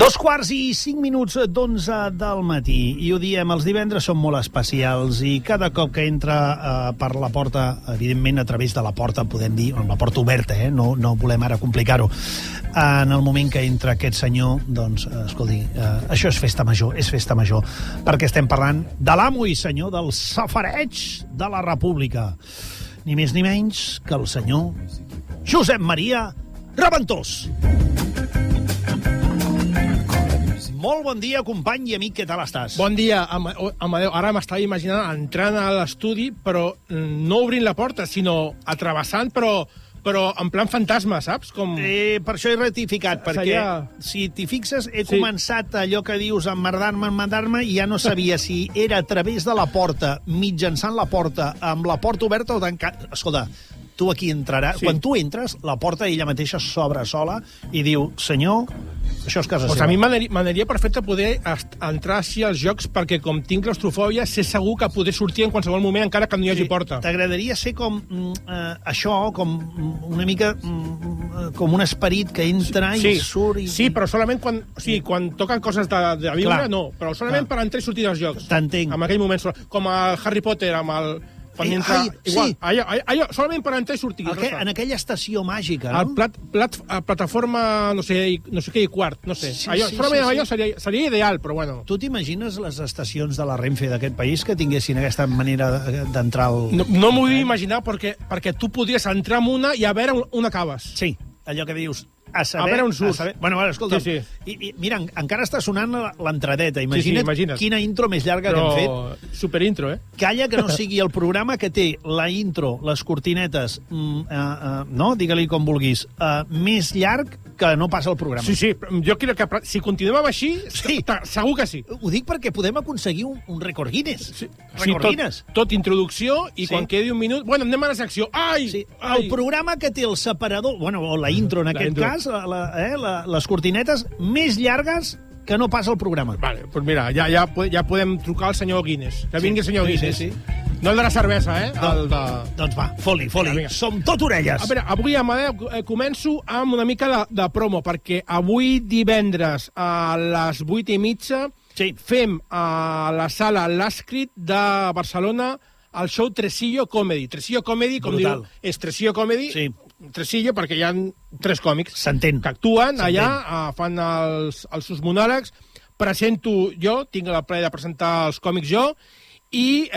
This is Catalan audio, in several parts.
2:05 del matí, i ho diem, els divendres són molt especials i cada cop que entra per la porta, evidentment a través de la porta, podem dir, la porta oberta, no volem ara complicar-ho, en el moment que entra aquest senyor, doncs, escolti, això és festa major, perquè estem parlant de l'amo i senyor del safareig de la República, ni més ni menys que el senyor Josep Maria Raventós. Molt bon dia, company i amic, què tal estàs? Bon dia, Amadeu. Ara m'estava imaginant entrant a l'estudi, però no obrint la porta, sinó atrevessant, però en plan fantasma, saps? Per això he rectificat, perquè si t'hi fixes, he començat allò que dius, emmerdar-me, i ja no sabia si era a través de la porta, mitjançant la porta, amb la porta oberta o tancat. Escolta, tu aquí entraràs. Sí. Quan tu entres, la porta ella mateixa s'obre sola i diu, senyor, això és casa seva. A mi m'aniria perfecte poder entrar així als jocs, perquè com tinc claustrofòbia, sé segur que poder sortir en qualsevol moment encara que no hi hagi porta. T'agradaria ser com això, com una mica com un esperit que entra i surt. Sí, però solament quan toquen coses de viure, no. Però solament per entrar i sortir dels jocs. T'entenc. En aquell moment, com a Harry Potter, amb el... Igual, allò, solament per entrar i sortir. En aquella estació màgica, no? Plataforma, no sé què, i quart, no sé. Solament allò seria ideal, però bueno. Tu t'imagines les estacions de la Renfe d'aquest país que tinguessin aquesta manera d'entrar al... No m'ho vull imaginar, perquè tu podries entrar en una i a veure on acabes. Sí, allò que dius... A veure on surts. Bueno, escolta, i mira, encara està sonant l'entradeta. Imagina't quina intro més llarga que hem fet. Superintro, Calla que no sigui el programa que té la intro, les cortinetes, no? Digue-li com vulguis, més llarg que no passa el programa. Sí, jo crec que si continuem així, segur que sí. Ho dic perquè podem aconseguir un rècord Guinness. Sí, tot introducció, i quan quedi un minut... Bueno, anem a la secció. El programa que té el separador, o la intro en aquest cas, les cortinetes més llargues que no passa el programa. Vale, doncs mira, ja podem trucar al senyor Guinness. Que vingui el senyor Guinness. No el de la cervesa, Doncs va, foli. Som tot orelles. A veure, avui, Amadeu, començo amb una mica de promo, perquè avui divendres a les 8:30 fem a la sala L'Àscrit de Barcelona el show Tresillo Comedy. Tresillo Comedy, com diu, és Tresillo Comedy... Sí. Tresillo, perquè hi ha 3 còmics que actuen allà, fan els seus monòlegs, presento jo, tinc el plaer de presentar els còmics jo, i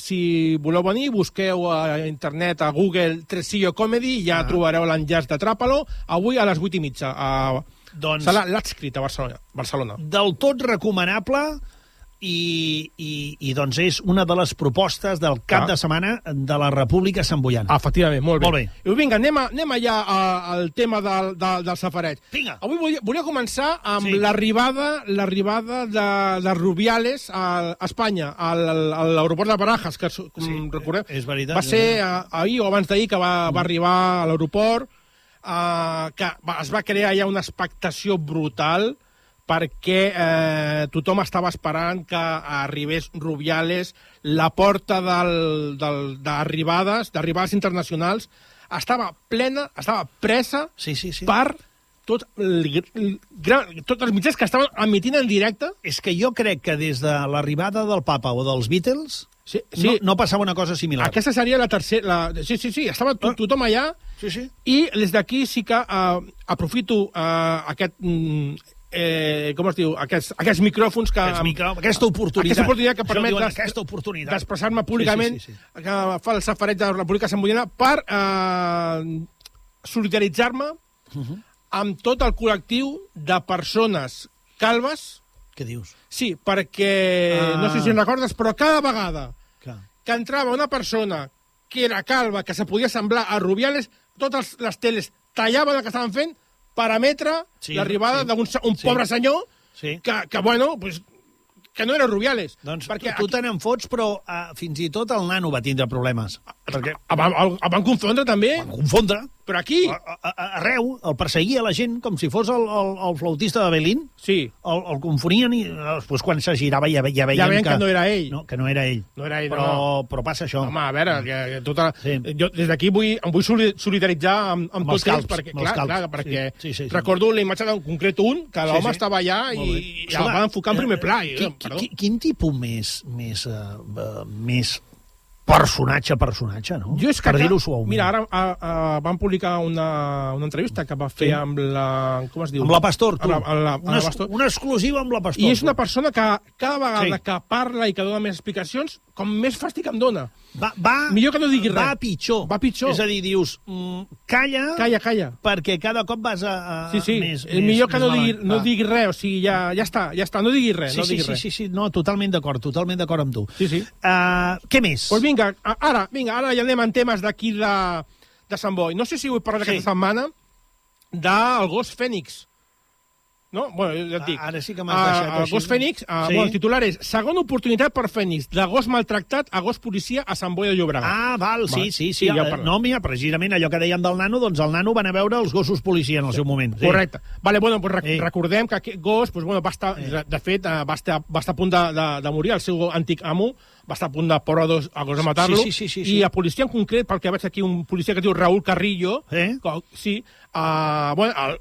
si voleu venir, busqueu a internet, a Google, Tresillo Comedy, i ja trobareu l'enllaç d'Atràpalo, avui a les 8:30, a sala L'Àscrit a Barcelona. Del tot recomanable, i doncs és una de les propostes del cap de setmana de la República Samboiana. Efectivament, molt bé. I vinga, anem ja al tema del safareig. Vinga. Avui volia començar amb l'arribada de Rubiales a Espanya, a l'aeroport de Barajas, que recordeu? És veritat. Va ser ahir o abans d'ahir que va arribar a l'aeroport, que es va crear ja una expectació brutal, perquè tothom estava esperant que arribés Rubiales. La porta d'arribades internacionals estava plena, estava presa per tots els mitjans que estaven emitint en directe. És que jo crec que des de l'arribada del Papa o dels Beatles no passava una cosa similar. Aquesta seria la tercera... Sí, estava tothom allà, i des d'aquí sí que aprofito aquest... com es diu, aquests micròfons que... Aquesta oportunitat que permet d'expressar-me públicament que fa el safareig de la República Samboiana per solidaritzar-me amb tot el col·lectiu de persones calbes. Què dius? Sí, perquè, no sé si en recordes, però cada vegada que entrava una persona que era calva, que se podia semblar a Rubiales, totes les teles tallaven el que estaven fent per emetre l'arribada d'un pobre senyor que no era Rubiales. Doncs tu te n'enfots, però fins i tot el nano va tindre problemes. El van confondre, també. Van confondre. Però aquí... Arreu, el perseguia la gent com si fos el flautista de Belín. Sí. El confonien i després quan se girava ja veien que no era ell. No, que no era ell. No era ell, però passa això. Home, a veure, jo des d'aquí em vull solidaritzar amb tots ells, perquè recordo la imatge d'un concret que l'home estava allà i el va enfocar en primer pla. Quin tipus més personatge, no? Per dir-ho suaument. Mira, ara van publicar una entrevista que va fer amb la... Com es diu? Amb la Pastor, tu. Una exclusiva amb la Pastor. I és una persona que cada vegada que parla i que dona més explicacions, com més fàstic em dona. Millor que no digui res. Va pitjor. És a dir, dius, calla, perquè cada cop vas a més... Millor que no digui res, o sigui, ja està, no digui res. Sí, no, totalment d'acord amb tu. Sí. Què més? Doncs vinga, ara ja anem en temes d'aquí de Sant Boi. No sé si ho he parlat aquesta setmana del gos Fènix. No? Bueno, ja et dic. Ara sí que m'has deixat així. El gos Fènix, el titular és segona oportunitat per Fènix, de gos maltractat a gos policia a Sant Boi de Llobregat. Val, sí. No, mira, precisament allò que dèiem del nano, doncs el nano van a veure els gossos policia en el seu moment. Correcte. Recordem que aquest gos, va estar, de fet, va estar a punt de morir, el seu antic amo, va estar a punt de pôr a gos a matar-lo, i a policia en concret, pel que veig aquí, un policia que es diu Raúl Carrillo,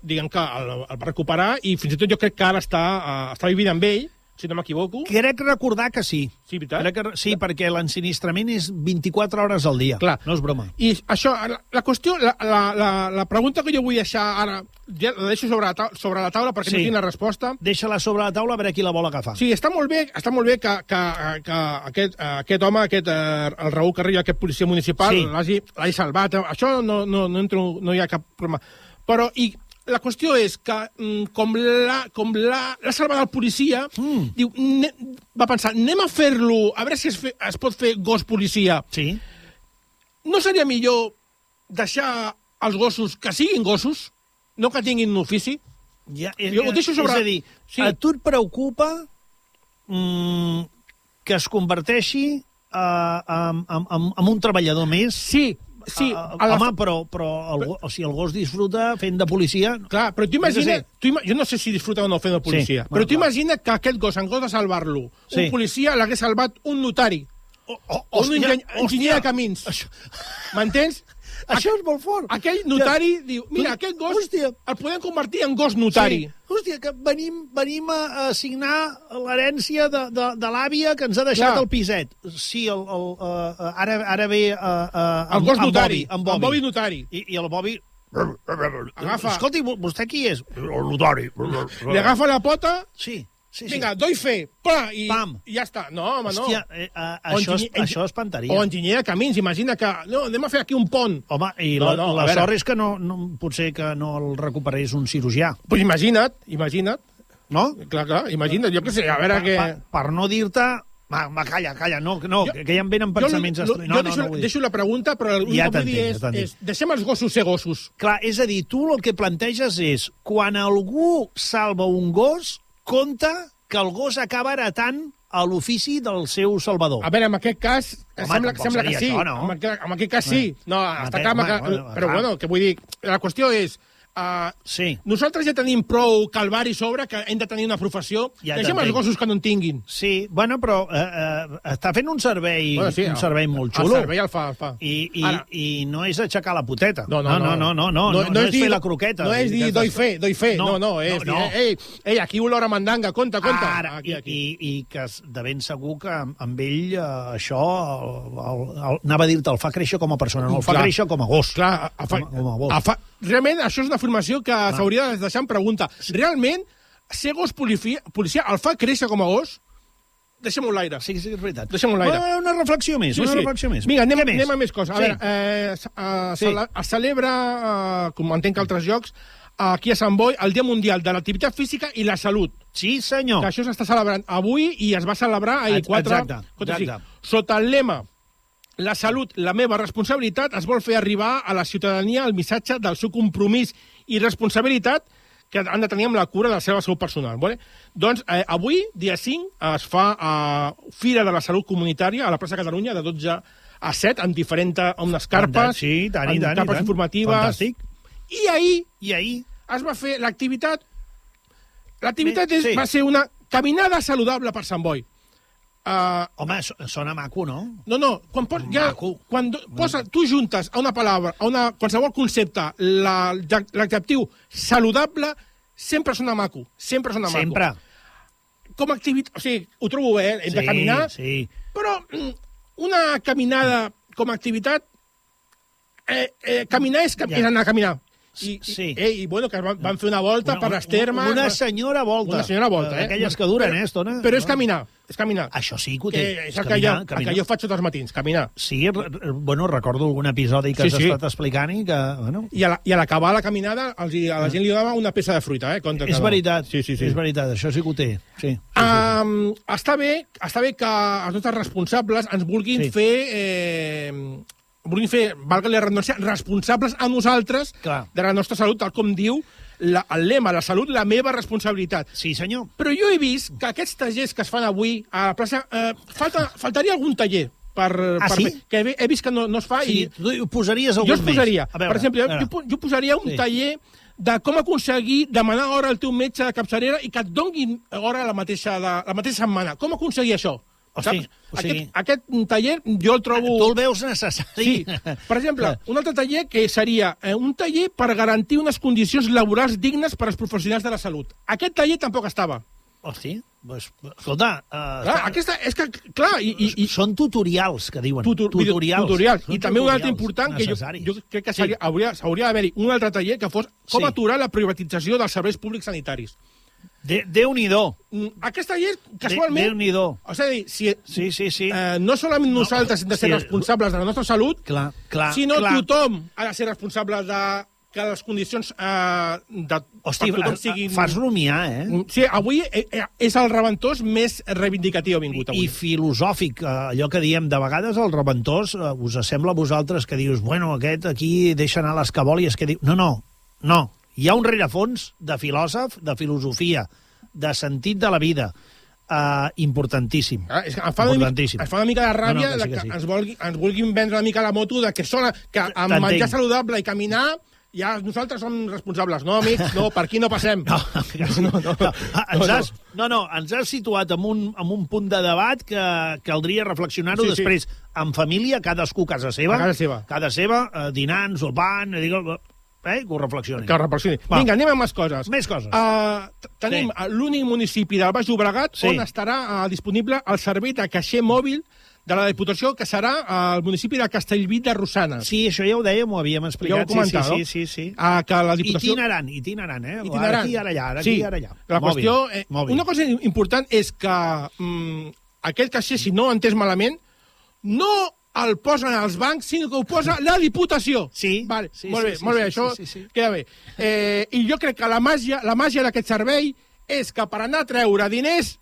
diguem que el va recuperar i fins i tot jo crec que ara està vivint amb ell, si no m'equivoco. Crec recordar que sí. Sí, veritat? Sí, perquè l'ensinistrament és 24 hores al dia. Clar. No és broma. I això, la qüestió, la pregunta que jo vull deixar ara, ja la deixo sobre la taula perquè no tinc la resposta. Deixa-la sobre la taula a veure qui la vol agafar. Sí, està molt bé que aquest home, el Raúl Carrillo, aquest policia municipal, l'hagi salvat. Això no hi ha cap problema. Però, la qüestió és que, com l'ha salvat el policia, va pensar, anem a fer-lo, a veure si es pot fer gos policia. Sí. No seria millor deixar els gossos que siguin gossos, no que tinguin un ofici? Ho deixo sobre... És a dir, a tu et preocupa que es converteixi en un treballador més? Sí. Home, però el gos disfruta fent de policia... Clar, però tu imagina... Jo no sé si disfruta o no fent de policia, però tu imagina que aquest gos, en comptes de salvar-lo, un policia l'hagués salvat un notari o un enginyer de camins. M'entens? Això és molt fort. Aquell notari diu, mira, aquest gos el podem convertir en gos notari. Hòstia, que venim a assignar l'herència de l'àvia que ens ha deixat el piset. Sí, ara ve el gos notari, en Bobby notari. I el Bobby... Agafa... Escolti, vostè qui és? El notari. Li agafa la pota... Sí. Vinga, doy fe, i ja està. No, home, no. Hòstia, això espantaria. O enginyer de camins, imagina que... No, anem a fer aquí un pont. Home, i la sort és que potser que no el recuperés un cirurgià. Pues imagina't. No? Clar, imagina't, jo què sé, a veure què... Per no dir-te... Calla, no, que ja em venen pensaments... Jo deixo la pregunta, però l'únic que vull dir és deixem els gossos ser gossos. Clar, és a dir, tu el que planteges és quan algú salva un gos, compta que el gos acaba heretant a l'ofici del seu salvador. A veure, en aquest cas, sembla que sí. Això, no? En aquest cas sí. No, està clar, però bueno, que vull dir, la qüestió és... Nosaltres ja tenim prou calvari sobre que hem de tenir una professió. Deixem els gossos que no en tinguin. Sí, bueno, però està fent un servei molt xulo. El servei el fa. I no és aixecar la poteta. No és fer la croqueta. No és dir doy fe. No, és dir, ei, aquí olora mandanga, compte. I que de ben segur que amb ell això, anava a dir-te, el fa créixer com a persona, no el fa créixer com a gos. Clar, realment, això és una afirmació que s'hauria de deixar en pregunta. Realment, ser gos policia el fa créixer com a gos? Deixem-ho a l'aire. Sí, és veritat. Deixem-ho a l'aire. Una reflexió més. Vinga, anem a més coses. A veure, es celebra, com entenc que altres llocs, aquí a Sant Boi, el Dia Mundial de l'Activitat Física i la Salut. Sí, senyor. Que això s'està celebrant avui i es va celebrar ahir 4... Exacte. Sota el lema La salut, la meva responsabilitat, es vol fer arribar a la ciutadania el missatge del seu compromís i responsabilitat que han de tenir amb la cura de la seva salut personal. Vale? Doncs avui, dia 5, es fa Fira de la Salut Comunitària a la plaça Catalunya de 12 a 7, amb unes carpes, sí, tant, carpes informatives. Fantàstic. I ahir es va fer l'activitat. L'activitat va ser una caminada saludable per Sant Boi. Home, sona maco, no? No, quan tu juntes a una paraula, a qualsevol concepte, l'adjectiu saludable, sempre sona maco. Sempre. Com a activitat, o sigui, ho trobo bé, hem de caminar, però una caminada com a activitat, caminar és anar a caminar. I bueno, que van fer una volta per les termes. Una senyora volta. Aquelles que duren, estona. Però és caminar. Això sí que ho té. És el que jo faig tots els matins, caminar. Sí, bueno, recordo algun episodi que has estat explicant i que... I a l'acabar la caminada, a la gent li donava una peça de fruita, És veritat, és veritat, això sí que ho té. Està bé que els nostres responsables ens vulguin fer, valga la redundància, responsables a nosaltres de la nostra salut, tal com diu el lema, la salut, la meva responsabilitat. Sí, senyor. Però jo he vist que aquests tallers que es fan avui a la plaça, faltaria algun taller. Sí? Que he vist que no es fa. Sí, tu posaries algun més. Jo posaria. Per exemple, jo posaria un taller de com aconseguir demanar hora al teu metge de capçalera i que et donguin hora la mateixa setmana. Com aconseguir això? Aquest taller jo el trobo... Tu el veus necessari. Sí. Per exemple, un altre taller que seria un taller per garantir unes condicions laborals dignes per als professionals de la salut. Aquest taller tampoc estava. Hosti, doncs, escolta... És que, clar... Són tutorials, que diuen. Tutorials. I també un altre important, que jo crec que hauria d'haver-hi un altre taller que fos com aturar la privatització dels serveis públics sanitaris. Déu-n'hi-do. Aquest taller, casualment... Déu-n'hi-do. És a dir, sí. No solament nosaltres hem de ser responsables de la nostra salut, sinó tothom ha de ser responsable de que les condicions Hosti, fas rumiar, Sí, avui és el reventós més reivindicatiu vingut avui. I filosòfic, allò que diem, de vegades el reventós us sembla a vosaltres que dius, bueno, aquest aquí deixa anar les cabòlies, que diu... No. Hi ha un rerefons de filòsof, de filosofia, de sentit de la vida, importantíssim. Em fa una mica de ràbia que ens vulguin vendre una mica la moto de que amb menjar saludable i caminar ja nosaltres som responsables. No, amics, no, per aquí no passem. Ens has situat en un punt de debat que caldria reflexionar-ho després. En família, cadascú a casa seva, dinant, sopant... Que ho reflexioni. Vinga, anem amb més coses. Tenim l'únic municipi del Baix Llobregat on estarà disponible el servei de caixer mòbil de la Diputació, que serà al municipi de Castellví de Rosanes. Sí, això ja ho dèiem, ho havíem explicat. Ja ho comentat, no? Sí. Que la Diputació... Itinerant, Aquí, ara allà. La qüestió... Una cosa important és que aquest caixer, si no ho he entès malament, no el posen als bancs, sinó que ho posa la Diputació. Sí. Molt bé, això queda bé. I jo crec que la màgia d'aquest servei és que per anar a treure diners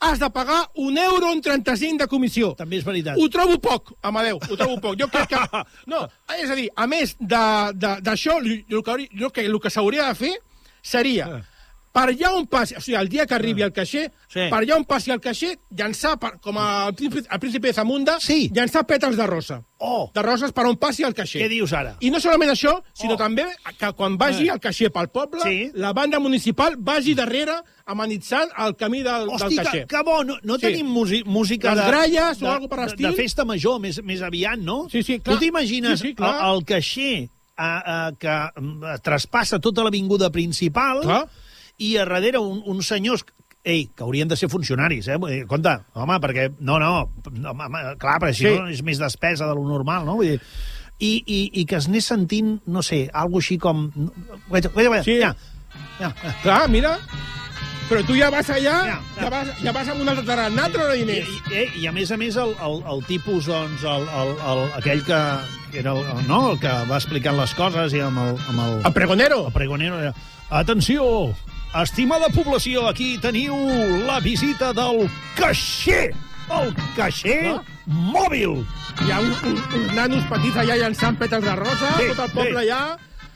has de pagar €1,35 de comissió. També és veritat. Ho trobo poc, Amadeu, ho trobo poc. Jo crec que... No, és a dir, a més d'això, el que s'hauria de fer seria... Per allà on passi, o sigui, el dia que arribi el caixer, per allà on passi el caixer, llançar, com al príncipe de Zamunda, llançar pètals de rosa. De roses per on passi el caixer. Què dius ara? I no solament això, sinó també que quan vagi el caixer pel poble, la banda municipal vagi darrere amenitzant el camí del caixer. Hosti, que bo, no tenim música les gralles o alguna per l'estil. De festa major, més aviat, no? Sí, clar. Tu t'imagines el caixer que traspassa tota l'avinguda principal... I a darrere uns senyors que haurien de ser funcionaris, Compte, home, perquè... No, clar, perquè si no és més despesa de lo normal, no? Vull dir, i que es anés sentint, no sé, alguna així com... Ja. Clar, mira... Però tu ja vas allà, ja vas amb un altre terra, anar a treure diners. I a més, el tipus, doncs, aquell que era el que va explicant les coses i amb el... El pregonero. El pregonero. Atenció, estimada població, aquí teniu la visita del caixer. El caixer mòbil. Hi ha uns nanos petits allà llançant pètals de rosa, tot el poble allà...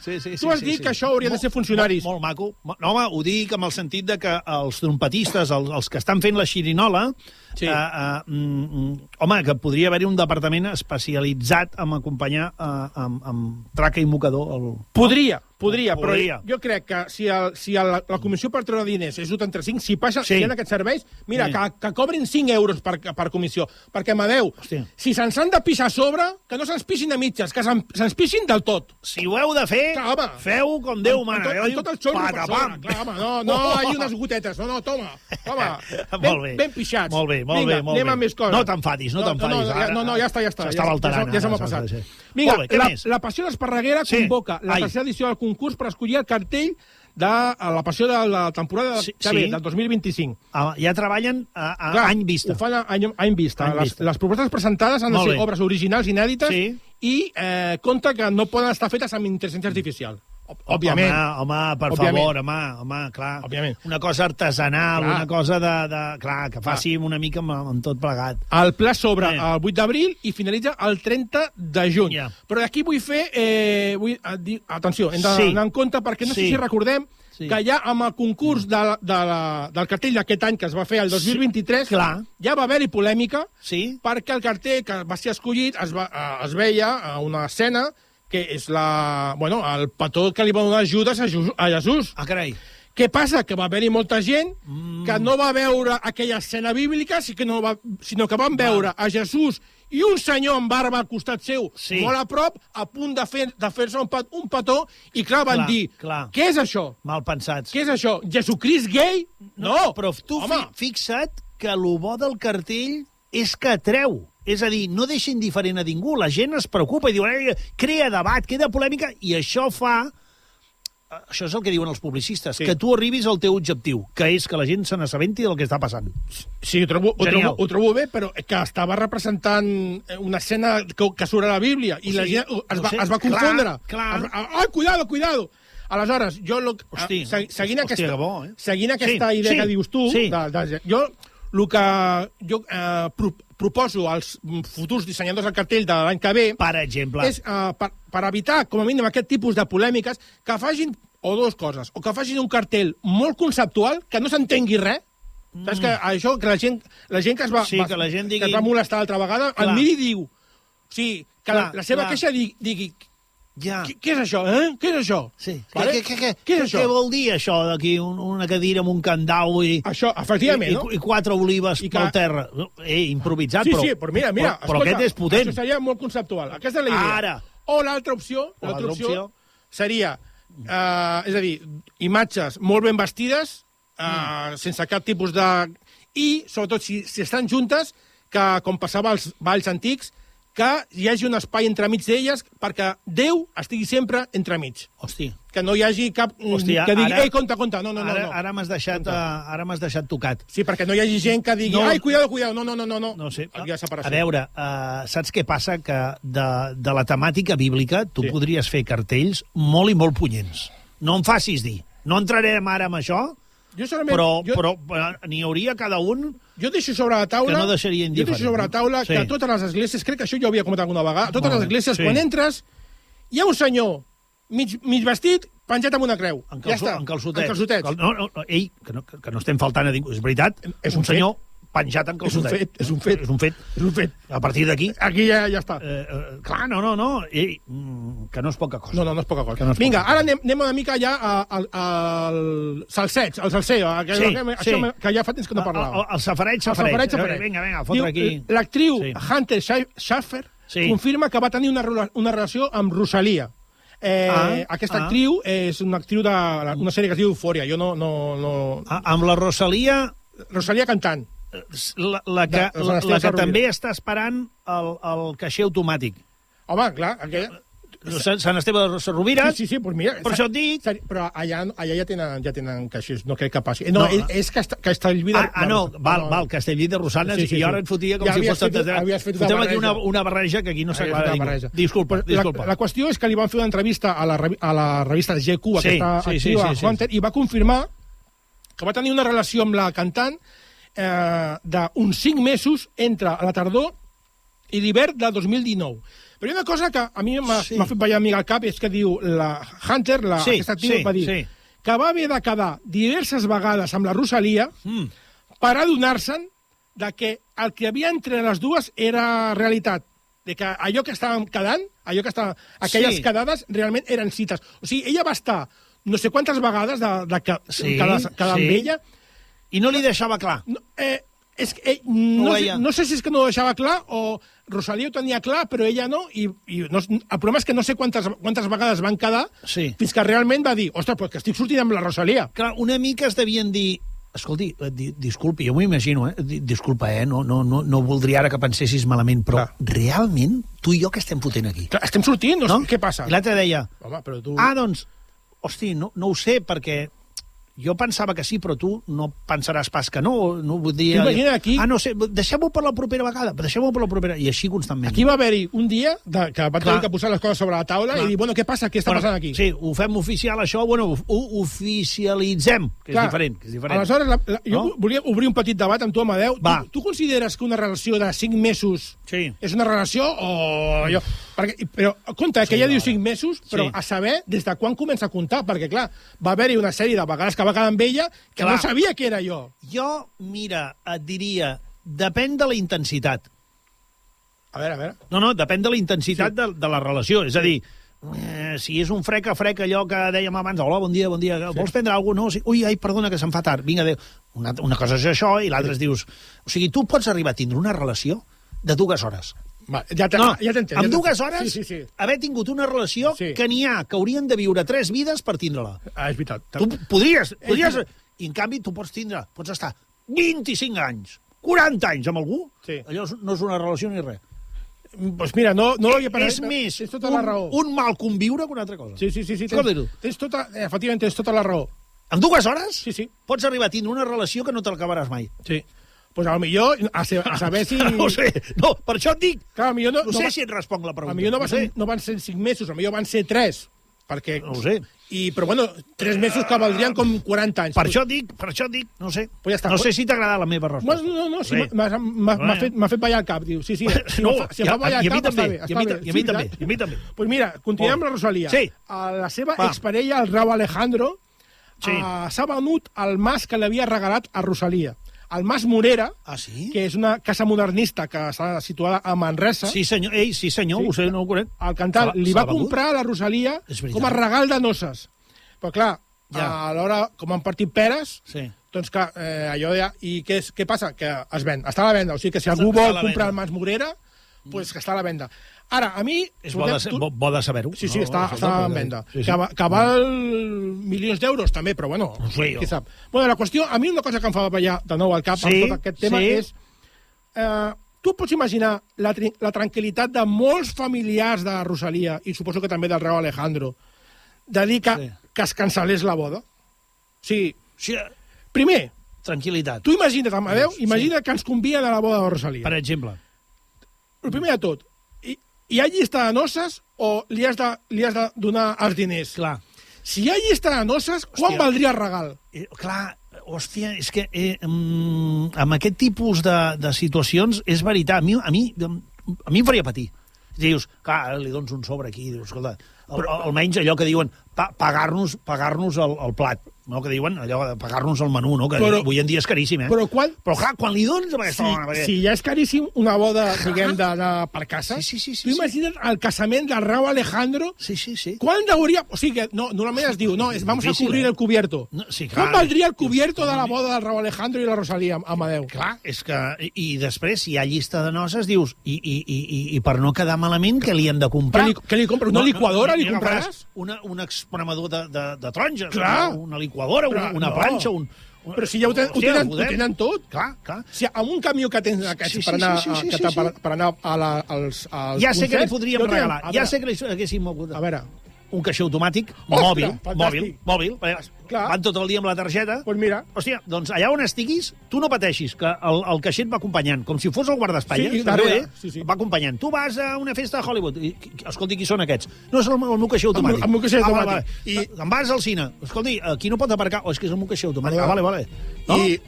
Tu has dit que això hauria de ser funcionaris. Molt maco. No, home, ho dic amb el sentit de que els trompetistes, els que estan fent la xirinola, home, que podria haver-hi un departament especialitzat en acompanyar amb traca i mocador. Podria, però jo crec que si la Comissió per treure diners és 1 entre 5, si hi ha aquests serveis, mira, que cobrin 5 euros per comissió, perquè, Amadeu, si se'ns han de pixar a sobre, que no se'ns pixin a mitges, que se'ns pixin del tot. Si ho heu de fer, feu com Déu mana. Amb tot el xorro per sobre. Clar, home, no hi ha unes gotetes, no, toma, ben pixats. Molt bé. Vinga, anem amb més coses. No t'enfadis. No, ja està. S'estava alterant. Ja se m'ha passat. Vinga, la Passió d'Esparreguera convoca la tercera edició del concurs per escollir el cartell de la Passió de la temporada del 2025. Ja treballen a any vista. Ho fan a any vista. Les propostes presentades han de ser obres originals, inèdites, i compte que no poden estar fetes amb intel·ligència artificial. Òbviament. Home, per favor, home, clar. Òbviament. Una cosa artesanal, una cosa clar, que faci una mica amb tot plegat. El pla s'obre el 8 d'abril i finalitza el 30 de juny. Però d'aquí vull fer... Atenció, hem d'anar en compte, perquè no sé si recordem que ja amb el concurs del cartell d'aquest any, que es va fer el 2023, ja va haver-hi polèmica, perquè el cartell que va ser escollit es veia a una escena que és el petó que li va donar Judes a Jesús. Ah, carai. Què passa? Que va haver-hi molta gent que no va veure aquella escena bíblica, sinó que van veure a Jesús i un senyor amb barba al costat seu, molt a prop, a punt de fer-se un petó, i clar, van dir, què és això? Mal pensats. Què és això? Jesucrist gay? No! Però tu fixa't que el bo del cartell és que atreu. És a dir, no deixa indiferent a ningú. La gent es preocupa i diu, crea debat, crea polèmica, i això fa... Això és el que diuen els publicistes, que tu arribis al teu objectiu, que és que la gent se n'assabenti del que està passant. Sí, ho trobo bé, però que estava representant una escena que surt a la Bíblia, i la gent es va confondre. Ai, cuidado! Aleshores, jo, seguint aquesta idea que dius tu, jo el que jo proposo als futurs dissenyadors del cartell de l'any que ve, per exemple, és per evitar, com a mínim, aquest tipus de polèmiques, que facin dues coses, o que facin un cartell molt conceptual, que no s'entengui res. Saps que això, que la gent que es va molestar l'altra vegada, el miri i diu, que la seva queixa digui, què és això, Què és això? Què és això? Què vol dir això d'aquí una cadira amb un candau i 4 olives pel terra? Improvisat, però mira, però aquest és potent. Això seria molt conceptual. Aquesta és la idea. O l'altra opció seria, és a dir, imatges molt ben vestides, sense cap tipus de... I, sobretot, si estan juntes, que, com passava als balls antics, que hi hagi un espai entremig d'elles perquè Déu estigui sempre entremig. Hòstia. Que no hi hagi cap que digui, ei, compte, no. Ara m'has deixat tocat. Sí, perquè no hi hagi gent que digui, ai, cuidado. No sé. A veure, saps què passa? Que de la temàtica bíblica tu podries fer cartells molt i molt punyents. No em facis dir. No entrarem ara amb això, però n'hi hauria cada un... Jo deixo sobre la taula... Que no deixaria indiferent. Que totes les esglésies, crec que això jo ho havia comentat alguna vegada, totes les esglésies, quan entres, hi ha un senyor mig vestit, penjat amb una creu. En calçotets. Que no estem faltant a ningú. És veritat, és un senyor penjat en calçotet. És un fet. A partir d'aquí... Aquí ja està. Clar, no. Que no és poca cosa. No és poca cosa. Vinga, ara anem una mica ja al salseig, al salseo, que ja fa temps que no parlava. El safareig. Vinga, fotre aquí. L'actriu Hunter Schafer confirma que va tenir una relació amb Rosalia. Aquesta actriu és una actriu d'una sèrie que es diu Euphoria. Jo no... Amb la Rosalia... Rosalia cantant. La que també està esperant el caixer automàtic. Home, clar, aquella... Sant Esteve de Rovira. Sí, pues mira... Per això et dic... Però allà ja tenen caixers, no crec que passi. No, és Castellví de... Val, Castellví de Rosanes, i ara et fotia com si fos... Fotem aquí una barreja que aquí no s'aclara ningú. Disculpa. La qüestió és que li van fer una entrevista a la revista GQ, aquesta activa Hunter, i va confirmar que va tenir una relació amb la cantant d'uns 5 mesos entre la tardor i l'hivern de 2019. Però hi ha una cosa que a mi m'ha fet ballar a mi al cap, és que diu la Hunter, aquesta actriu, va dir que va haver de quedar diverses vegades amb la Rosalia per adonar-se'n que el que havia entre les dues era realitat, de que allò que estàvem quedant, aquelles quedades realment eren cites. O sigui, ella va estar no sé quantes vegades quedar amb ella. I no li deixava clar. No sé si és que no ho deixava clar o Rosalia ho tenia clar, però ella no, i el problema és que no sé quantes vegades van quedar fins que realment va dir, ostres, que estic sortint amb la Rosalia. Clar, una mica es devien dir, escolti, disculpi, jo m'ho imagino, disculpa, no voldria ara que pensessis malament, però realment, tu i jo què estem fotent aquí? Clar, estem sortint, no? Què passa? I l'altre deia, home, però tu... doncs, hosti, no ho sé, perquè jo pensava que sí, però tu no pensaràs pas que no vull dir... Imagina aquí... no sé, deixem-ho per la propera vegada, i així constantment. Aquí va haver-hi un dia que va tenir que posar les coses sobre la taula i dir, bueno, què passa, què està passant aquí? Sí, ho fem oficial, això, ho oficialitzem, que és diferent. Aleshores, jo volia obrir un petit debat amb tu, Amadeu. Tu consideres que una relació de 5 mesos és una relació o... Però, compte, que ella diu 5 mesos, però a saber des de quan comença a comptar, perquè, clar, va haver-hi una sèrie de vegades que va quedar amb ella que no sabia que era jo. Jo, mira, et diria, depèn de la intensitat. A veure. No, depèn de la intensitat de la relació. És a dir, si és un frec allò que dèiem abans, hola, bon dia, vols prendre alguna cosa? No? Ui, perdona, que se'm fa tard. Vinga, adéu. Una cosa és això i l'altra es dius... O sigui, tu pots arribar a tindre una relació de 2 hores. Ja t'entenc. Amb 2 hores, haver tingut una relació que n'hi ha que haurien de viure 3 vides per tindre-la. És veritat. Tu podries... I, en canvi, tu pots estar 25 anys, 40 anys amb algú, allò no és una relació ni res. Doncs mira, no l'havia pensat. És més tota la raó. Un mal conviure que una altra cosa. Sí. Efectivament, tens tota la raó. En 2 hores? Sí. Pots arribar a tindre una relació que no te l'acabaràs mai. Sí. Pues potser a saber si... No ho sé, per això et dic. Clar, no sé si et responc la pregunta. No van ser 5 mesos, potser van ser 3. Perquè... No ho sé. Però bueno, 3 mesos que valdrien com 40 anys. Per això et dic, no sé. No sé si t'agrada la meva resposta. No, m'ha fet ballar el cap, diu. Sí, si em fa ballar el cap, està bé. I a mi també. Doncs mira, continuem amb la Rosalia. La seva exparella, el Rauw Alejandro, s'ha venut el mas que l'havia regalat a Rosalia. El Mas Morera, que és una casa modernista que està situada a Manresa. Sí, senyor, ho sé, no ho conec. El cantant li va comprar a la Rosalia com a regal de noces. Però clar, a l'hora, com han partit peres, doncs que allò ja... I què passa? Que es ven, està a la venda. O sigui que si algú vol comprar el Mas Morera, doncs que està a la venda. Ara, a mi... És bo de saber-ho. Sí, està en venda. Que val milions d'euros, també, però bueno, qui sap. Bueno, la qüestió, a mi una cosa que em fa ballar de nou al cap amb tot aquest tema és... Tu pots imaginar la tranquil·litat de molts familiars de Rosalia, i suposo que també del Rauw Alejandro, de dir que es cancel·lés la boda? Sí. Primer... Tranquil·litat. Tu imagina't, Amadeu, imagina que ens conviden a la boda de Rosalia. Per exemple. El primer de tot, hi ha llista de noces o li has de donar els diners? Clar. Si hi ha llista de noces, quan valdria el regal? Clar, hòstia, és que amb aquest tipus de situacions, és veritat, a mi em faria patir. Dius, clar, li dones un sobre aquí, dius, escolta, almenys allò que diuen pagar-nos el plat, no? Que diuen allò de pagar-nos el menú, no? Que avui en dia és caríssim, Però clar, quan li dones amb aquesta dona... Si ja és caríssim una boda, diguem, d'anar per casa, tu imagina't el casament del Rauw Alejandro, quan hauria... O sigui, normalment es diu, vamos a cubrir el cubierto. Quan valdria el cubierto de la boda del Rauw Alejandro i la Rosalia, Amadeu? Clar, és que... I després, si hi ha llista de noces, dius, i per no quedar malament, què li hem de comprar? Què li compres? Una liquadora li compraràs? Un expremador de taronges, una liquadora, una planxa, Però si ja ho tenen tot. Clar. Si amb un camió que tens aquests per anar als ja sé que li podríem regalar. Ja sé que li haguéssim mogut. A veure. Un caixer automàtic, mòbil. van tot el dia amb la targeta. Doncs mira. Hòstia, doncs allà on estiguis, tu no pateixis, que el caixer et va acompanyant, com si fos el guardaespatlles. Sí, darrere. Sí. Va acompanyant. Tu vas a una festa a Hollywood. Escolti, qui són aquests? No, és el meu caixer automàtic. El meu caixer automàtic. I em vas al cine. Escolti, aquí no pot aparcar. És que és el meu caixer automàtic. Vale. No? I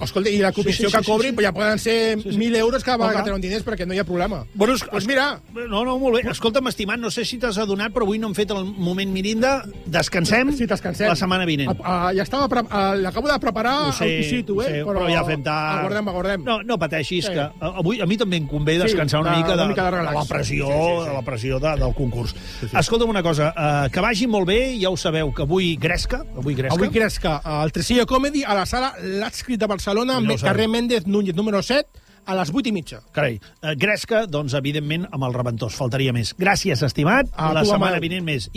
la comissió que cobri ja poden ser 1.000 euros cada vegada que treuen diners perquè no hi ha problema. Bueno, doncs mira. No, molt bé. Escolta'm, estimat, no sé si t'has adonat, però avui no hem fet el moment mirinda. Descansem. Sí, descansem. La setmana vinent. Ja estava... L'acabo de preparar el cosito, però ja fem tard. Aguardem. No pateixis, que avui a mi també em convé descansar una mica de la pressió del concurs. Escolta'm una cosa, que vagi molt bé, ja ho sabeu, que avui Gresca. Avui Gresca, al Tresillo Comedy, a la sala L'Adscrit de Barcelona, carrer Méndez Núñez, número 7, a les 8:30. Carai, Gresca, doncs, evidentment, amb el Reventós, faltaria més. Gràcies, estimat. La setmana vinent més.